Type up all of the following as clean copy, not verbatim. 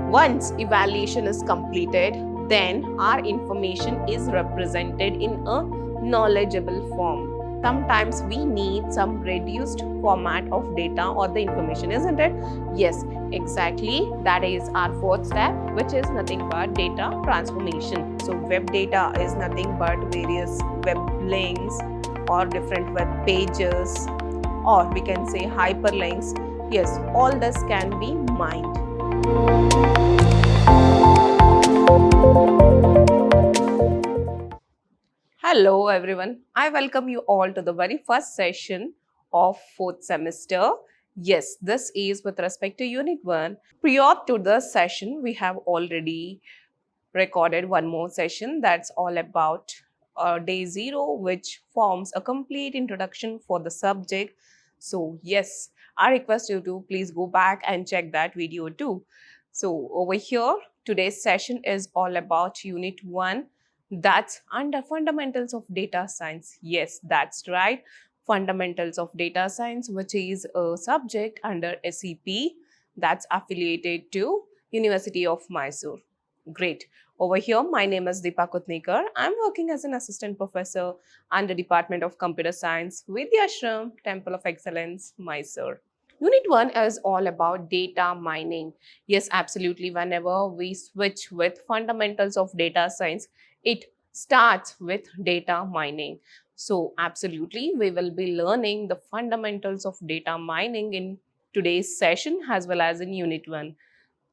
Once evaluation is completed, then our information is represented in a knowledgeable form. Sometimes we need some reduced format of data or the information, isn't it? Yes, exactly. That is our fourth step, which is nothing but data transformation. So web data is nothing but various web links or different web pages, or we can say hyperlinks. Yes, all this can be mined. Hello everyone, I welcome you all to the very first session of fourth semester. Yes, this is with respect to Unit 1. Prior to the session, we have already recorded one more session that's all about day 0, which forms a complete introduction for the subject. So yes, I request you to please go back and check that video too. So over here, today's session is all about Unit 1. That's under fundamentals of data science. Yes, that's right. Fundamentals of data science, which is a subject under SEP that's affiliated to University of Mysore. Great. Over here, my name is Deepa Kutnikar. I'm working as an assistant professor under Department of Computer Science, Vidhyaashram, Temple of Excellence, Mysore. Unit 1 is all about data mining. Yes, absolutely. Whenever we switch with fundamentals of data science, it starts with data mining. So, absolutely, we will be learning the fundamentals of data mining in today's session as well as in Unit 1.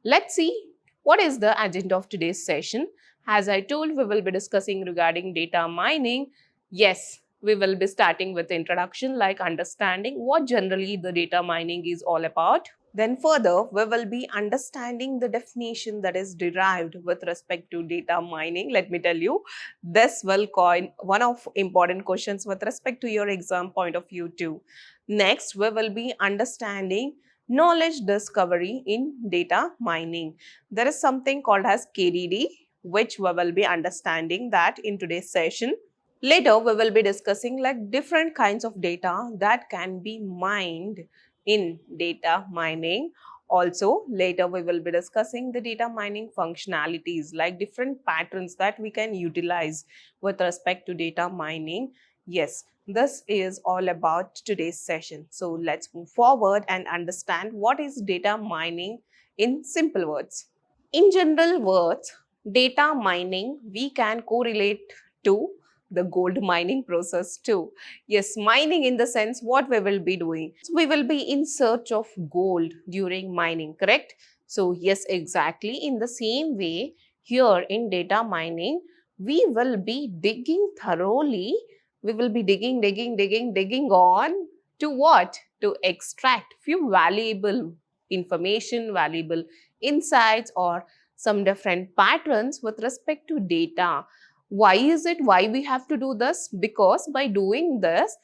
Let's see what is the agenda of today's session. As I told, we will be discussing regarding data mining. Yes, we will be starting with the introduction, like understanding what generally the data mining is all about. Then further, we will be understanding the definition that is derived with respect to data mining. Let me tell you, this will coin one of important questions with respect to your exam point of view too. Next, we will be understanding knowledge discovery in data mining. There is something called as KDD, which we will be understanding that in today's session. Later, we will be discussing like different kinds of data that can be mined in data mining. Also, later we will be discussing the data mining functionalities, like different patterns that we can utilize with respect to data mining. Yes, this is all about today's session. So let's move forward and understand what is data mining in simple words. In general words, data mining we can correlate to the gold mining process too. Yes, mining in the sense what we will be doing. So we will be in search of gold during mining, correct? So yes, exactly in the same way here in data mining, we will be digging thoroughly. We will be digging on to what? To extract few valuable information, valuable insights or some different patterns with respect to data. Why is it? Why we have to do this? Because by doing this,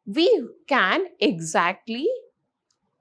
we can exactly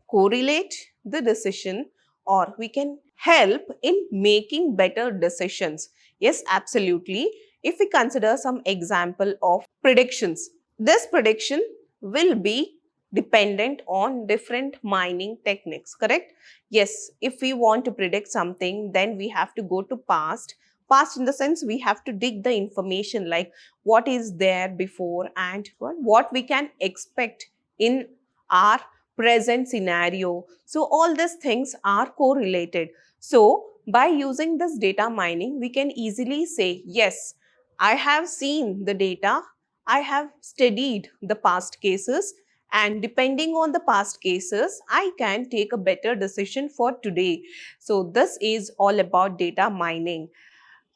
correlate the decision or we can help in making better decisions. Yes, absolutely. If we consider some example of predictions, this prediction will be dependent on different mining techniques, correct? Yes, if we want to predict something, then we have to go to past. Past in the sense we have to dig the information like what is there before and what we can expect in our present scenario. So all these things are correlated. So by using this data mining, we can easily say, yes, I have seen the data, I have studied the past cases, and depending on the past cases, I can take a better decision for today. So this is all about data mining.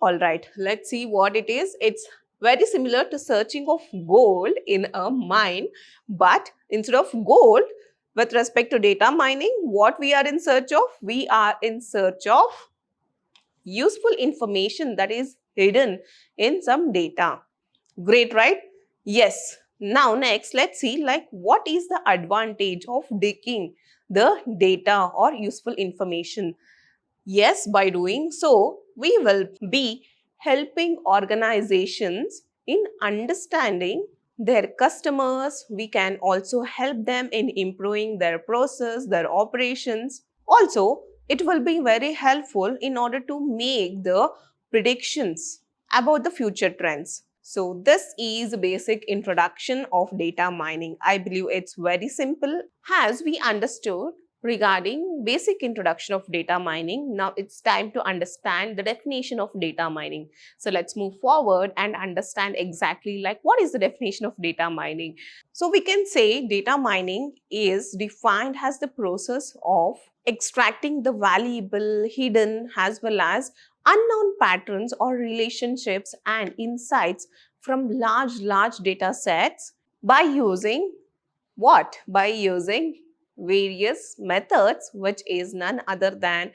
All right, let's see what it is. It's very similar to searching of gold in a mine, but instead of gold, with respect to data mining, what we are in search of? We are in search of useful information that is hidden in some data. Great, right? Yes. Now next, let's see like what is the advantage of digging the data or useful information. Yes, by doing so, we will be helping organizations in understanding their customers. We can also help them in improving their process, their operations. Also, It will be very helpful in order to make the predictions about the future trends. So this is basic introduction of data mining. I believe it's very simple. As we understood regarding basic introduction of data mining, now it's time to understand the definition of data mining. So let's move forward and understand exactly like what is the definition of data mining. So we can say data mining is defined as the process of extracting the valuable, hidden as well as unknown patterns or relationships and insights from large data sets by using what? By using various methods, which is none other than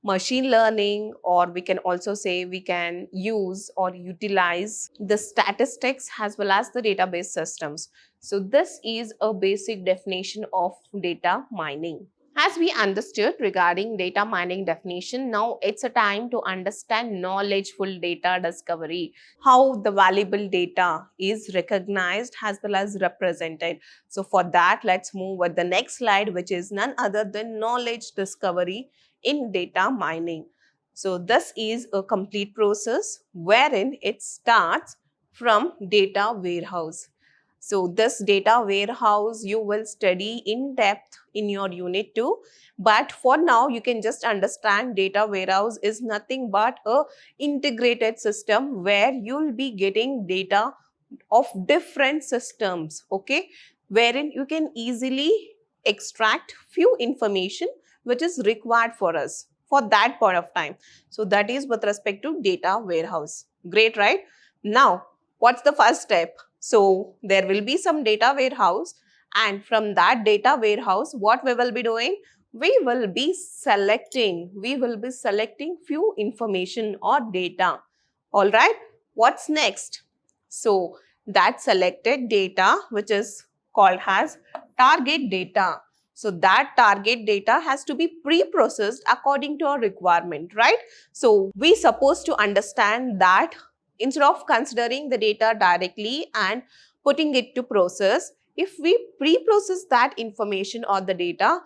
machine learning, or we can also say we can use or utilize the statistics as well as the database systems. So this is a basic definition of data mining. As we understood regarding data mining definition, now it's a time to understand knowledgeful data discovery, how the valuable data is recognized as well as represented. So for that, let's move with the next slide, which is none other than knowledge discovery in data mining. So this is a complete process wherein it starts from data warehouse. So this data warehouse you will study in depth in your unit 2. But for now, you can just understand data warehouse is nothing but a integrated system where you'll be getting data of different systems, okay, wherein you can easily extract few information which is required for us for that point of time. So that is with respect to data warehouse. Great, right? Now, what's the first step? So there will be some data warehouse, and from that data warehouse, what we will be doing? We will be selecting few information or data. All right. What's next? So that selected data, which is called as target data. So that target data has to be pre-processed according to our requirement, right? So we supposed to understand that instead of considering the data directly and putting it to process, if we pre-process that information or the data,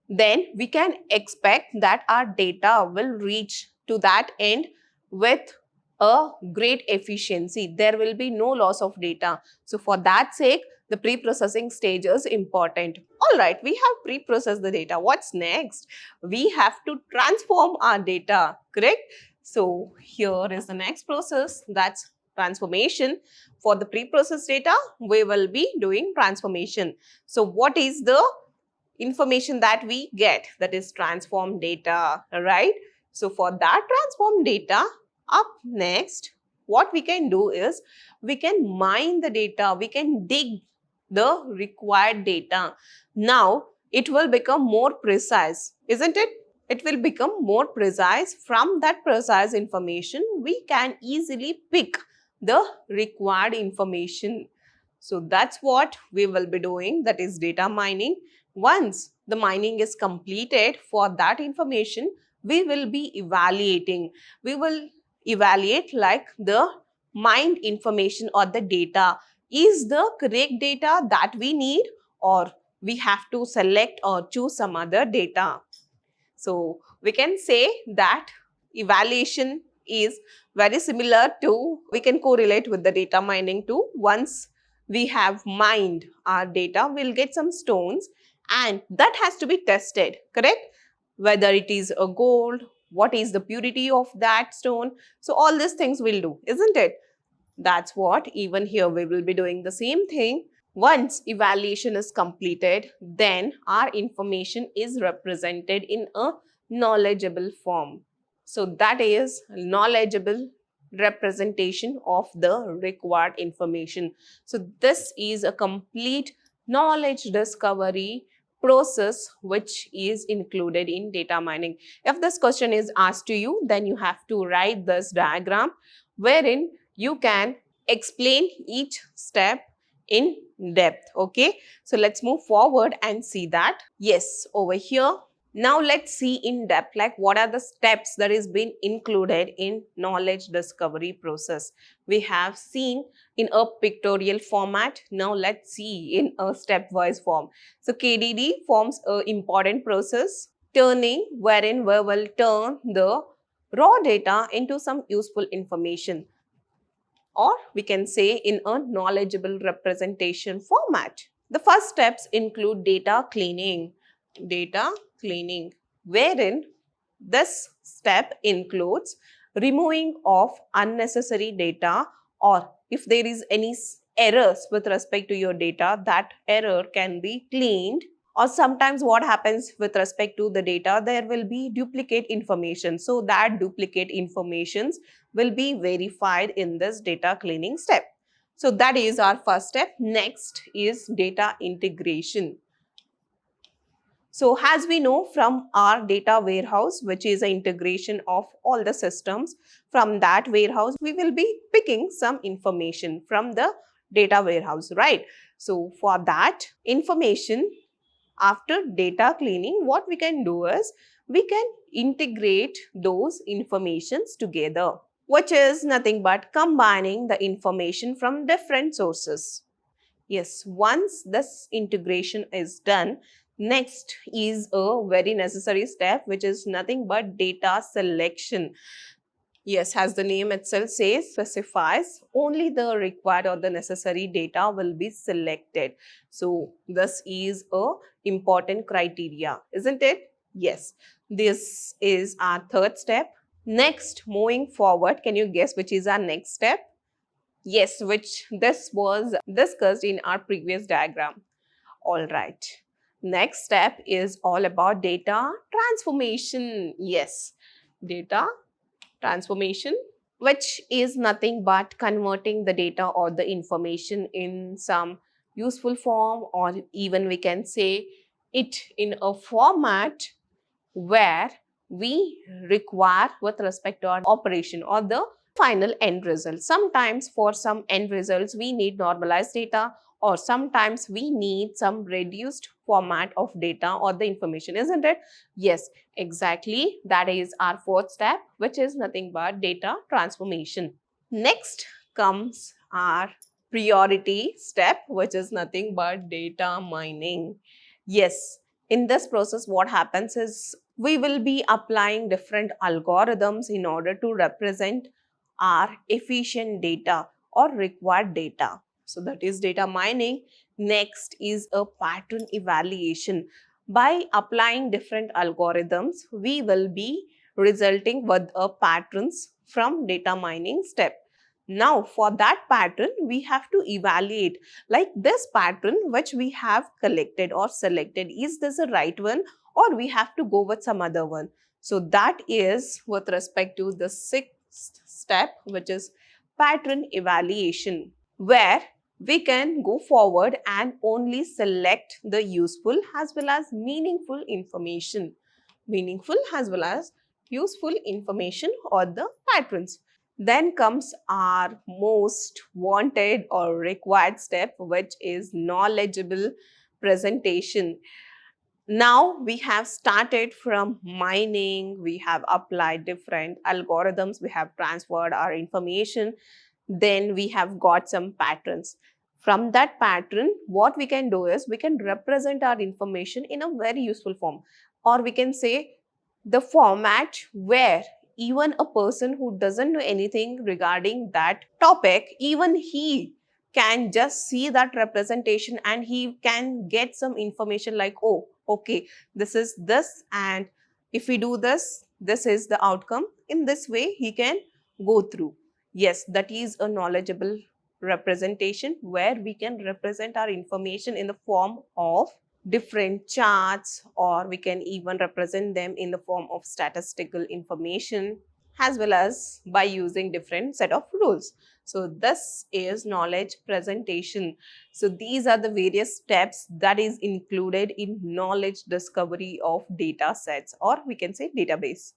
then we can expect that our data will reach to that end with a great efficiency. There will be no loss of data. So for that sake, the pre-processing stage is important. All right, we have pre-processed the data. What's next? We have to transform our data, correct? So here is the next process, that's transformation. For the pre-processed data, we will be doing transformation. So what is the information that we get? That is transformed data, right? So for that transformed data, up next, what we can do is we can mine the data, we can dig the required data. Now it will become more precise, isn't it? It will become more precise. From that precise information, we can easily pick the required information. So that's what we will be doing, that is data mining. Once the mining is completed for that information, we will be evaluating. We will evaluate like the mined information or the data is the correct data that we need, or we have to select or choose some other data. So we can say that evaluation is very similar to, we can correlate with the data mining too. Once we have mined our data, we'll get some stones and that has to be tested, correct? Whether it is a gold, what is the purity of that stone. So all these things we'll do, isn't it? That's what even here we will be doing the same thing. Once evaluation is completed, then our information is represented in a knowledgeable form. So that is knowledgeable representation of the required information. So this is a complete knowledge discovery process which is included in data mining. If this question is asked to you, then you have to write this diagram wherein you can explain each step in depth. Okay, so let's move forward and see that. Yes, over here. Now let's see in depth like what are the steps that is being included in knowledge discovery process. We have seen in a pictorial format. Now let's see in a stepwise form. So KDD forms an important process turning wherein we will turn the raw data into some useful information, or we can say in a knowledgeable representation format. The first steps include data cleaning, wherein this step includes removing of unnecessary data, or if there is any errors with respect to your data, that error can be cleaned. Or sometimes what happens with respect to the data, there will be duplicate information, so that duplicate informations will be verified in this data cleaning step. So that is our first step. Next is data integration. So as we know from our data warehouse, which is an integration of all the systems, from that warehouse, we will be picking some information from the data warehouse, right? So for that information, after data cleaning, what we can do is we can integrate those informations together, which is nothing but combining the information from different sources. Yes, once this integration is done, next is a very necessary step, which is nothing but data selection. Yes, as the name itself says, specifies only the required or the necessary data will be selected. So this is a important criteria, isn't it? Yes, this is our third step. Next, moving forward, can you guess which is our next step? Yes, which this was discussed in our previous diagram. All right. Next step is all about data transformation. Yes, data transformation, which is nothing but converting the data or the information in some useful form, or even we can say it in a format where we require with respect to our operation or the final end result. Sometimes for some end results, we need normalized data, or sometimes we need some reduced format of data or the information, isn't it? Yes, exactly. That is our fourth step, which is nothing but data transformation. Next comes our priority step, which is nothing but data mining. Yes, in this process, what happens is we will be applying different algorithms in order to represent our efficient data or required data. So that is data mining. Next is a pattern evaluation. By applying different algorithms, we will be resulting with a patterns from data mining step. Now for that pattern, we have to evaluate, like this pattern which we have collected or selected, is this the right one, or we have to go with some other one. So that is with respect to the sixth step, which is pattern evaluation, where we can go forward and only select the useful as well as meaningful information. Meaningful as well as useful information or the patterns. Then comes our most wanted or required step, which is knowledgeable presentation. Now we have started from mining, we have applied different algorithms, we have transferred our information, then we have got some patterns. From that pattern, what we can do is we can represent our information in a very useful form, or we can say the format where even a person who doesn't know anything regarding that topic, even he can just see that representation and he can get some information like, oh, okay, this is this, and if we do this, this is the outcome. In this way, he can go through. Yes, that is a knowledgeable representation where we can represent our information in the form of different charts, or we can even represent them in the form of statistical information, as well as by using different set of rules. So this is knowledge presentation. So these are the various steps that is included in knowledge discovery of data sets, or we can say database.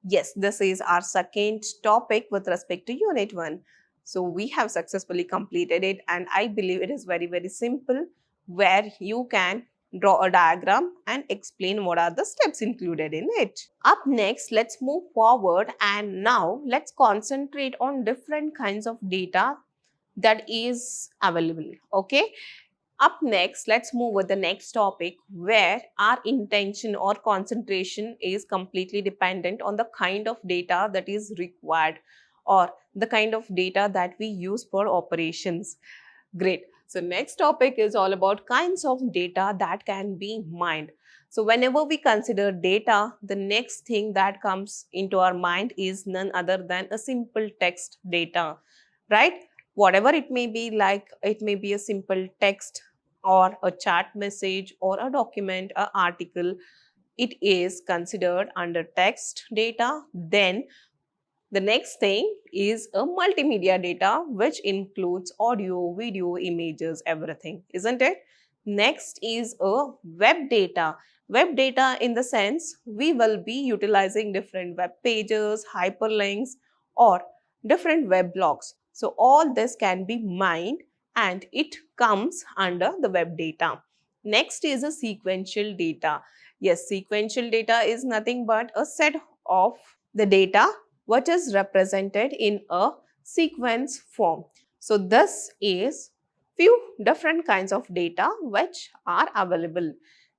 Yes, this is our second topic with respect to Unit 1. So we have successfully completed it, and I believe it is very, very simple, where you can draw a diagram and explain what are the steps included in it. Up next, let's move forward, and now let's concentrate on different kinds of data that is available. Okay. Up next, let's move with the next topic where our intention or concentration is completely dependent on the kind of data that is required or the kind of data that we use for operations. Great. So next topic is all about kinds of data that can be mined. So whenever we consider data, the next thing that comes into our mind is none other than a simple text data, right? Whatever it may be, like it may be a simple text or a chat message or a document, an article, it is considered under text data. Then the next thing is a multimedia data, which includes audio, video, images, everything, isn't it? Next is a web data. Web data in the sense we will be utilizing different web pages, hyperlinks, or different web blogs. So all this can be mined and it comes under the web data. Next is a sequential data. Yes, sequential data is nothing but a set of the data what is represented in a sequence form. So this is few different kinds of data which are available.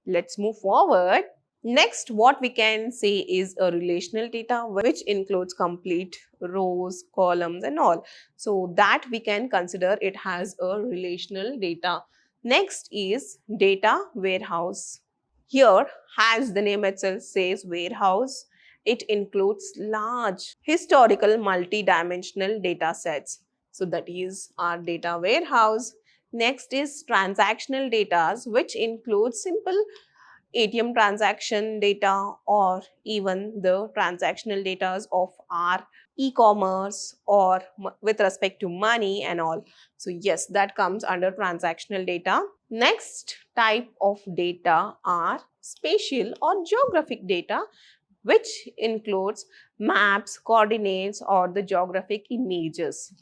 Let's move forward. Next, what we can say is a relational data which includes complete rows, columns and all. So that we can consider it has a relational data. Next is data warehouse. Here, as the name itself says warehouse, it includes large historical multi-dimensional data sets. So that is our data warehouse. Next is transactional data, which includes simple ATM transaction data or even the transactional data of our e-commerce or with respect to money and all. So yes, that comes under transactional data. Next type of data are spatial or geographic data, which includes maps, coordinates, or the geographic images.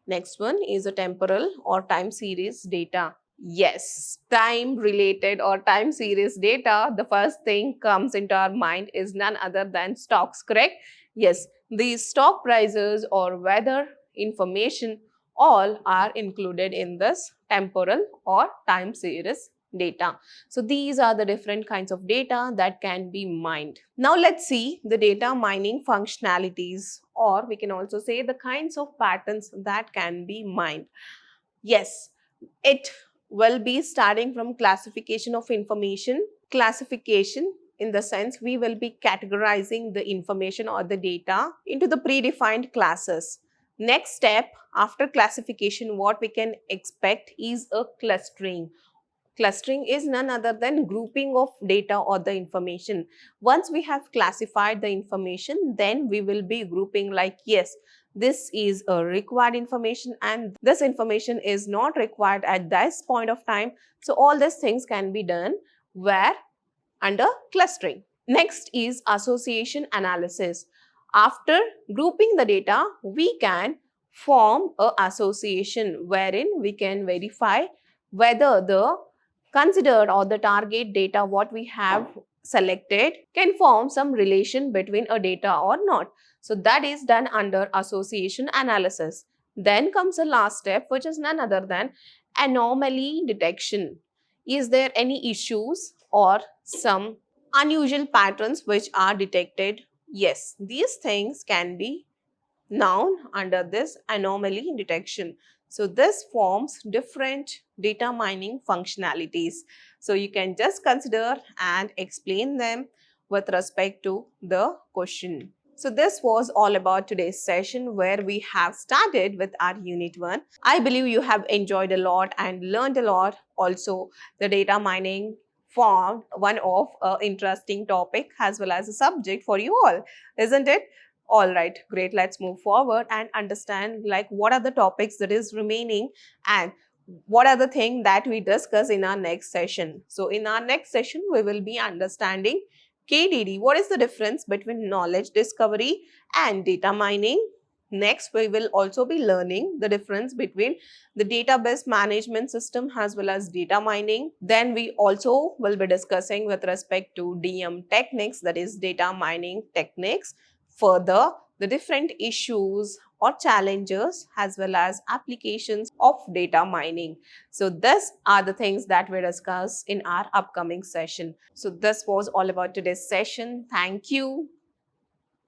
Next one is a temporal or time series data. Yes, time related or time series data, the first thing comes into our mind is none other than stocks, correct? Yes, these stock prices or weather information all are included in this temporal or time series data. So these are the different kinds of data that can be mined. Now let's see the data mining functionalities, or we can also say the kinds of patterns that can be mined. Yes, it will be starting from classification of information. Classification in the sense we will be categorizing the information or the data into the predefined classes. Next step after classification, what we can expect is a clustering. Clustering is none other than grouping of data or the information. Once we have classified the information, then we will be grouping like, yes, this is a required information and this information is not required at this point of time. So all these things can be done where under clustering. Next is association analysis. After grouping the data, we can form a association wherein we can verify whether the considered or the target data what we have selected can form some relation between a data or not. So that is done under association analysis. Then comes the last step, which is none other than anomaly detection. Is there any issues or some unusual patterns which are detected? Yes, these things can be known under this anomaly detection. So this forms different data mining functionalities. So you can just consider and explain them with respect to the question. So this was all about today's session where we have started with our unit 1. I believe you have enjoyed a lot and learned a lot. Also, the data mining formed one of interesting topic as well as a subject for you all, isn't it? All right, great. Let's move forward and understand like what are the topics that is remaining and what are the things that we discuss in our next session. So in our next session, we will be understanding KDD. What is the difference between knowledge discovery and data mining? Next, we will also be learning the difference between the database management system as well as data mining. Then we also will be discussing with respect to DM techniques, that is data mining techniques. Further, the different issues or challenges as well as applications of data mining. So these are the things that we discuss in our upcoming session. So this was all about today's session. Thank you.